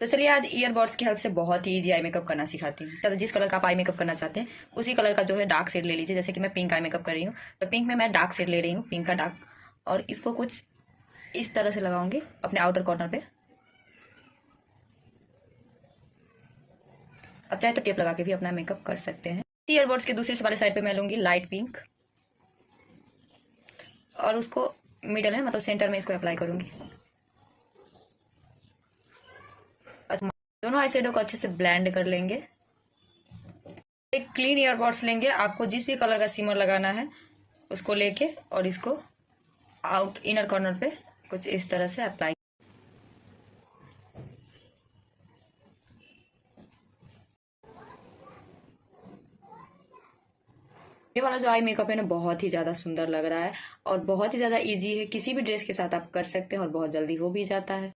तो चलिए आज ईयरबड्स की हेल्प से बहुत ही ईजी आई मेकअप करना सिखाती हूँ। तो जिस कलर का आप आई मेकअप करना चाहते हैं उसी कलर का जो है डार्क शेड ले लीजिए। जैसे कि मैं पिंक आई मेकअप कर रही हूँ, तो पिंक में मैं डार्क शेड ले रही हूँ, पिंक का डार्क। और इसको कुछ इस तरह से लगाऊंगी अपने आउटर कॉर्नर पे। अब चाहे तो टेप लगा के भी अपना मेकअप कर सकते हैं। ईयरबड्स के दूसरे वाले साइड पे मैं लूंगी लाइट पिंक और उसको मिडल में मतलब सेंटर में इसको अप्लाई करूंगी। दोनों आई शेडो को अच्छे से ब्लेंड कर लेंगे। एक क्लीन ईयरबड्स लेंगे, आपको जिस भी कलर का सिमर लगाना है उसको लेके और इसको आउट इनर कॉर्नर पे कुछ इस तरह से अप्लाई। ये वाला जो आई मेकअप है ना बहुत ही ज़्यादा सुंदर लग रहा है और बहुत ही ज़्यादा इजी है। किसी भी ड्रेस के साथ आप कर सकते हैं और बहुत जल्दी हो भी जाता है।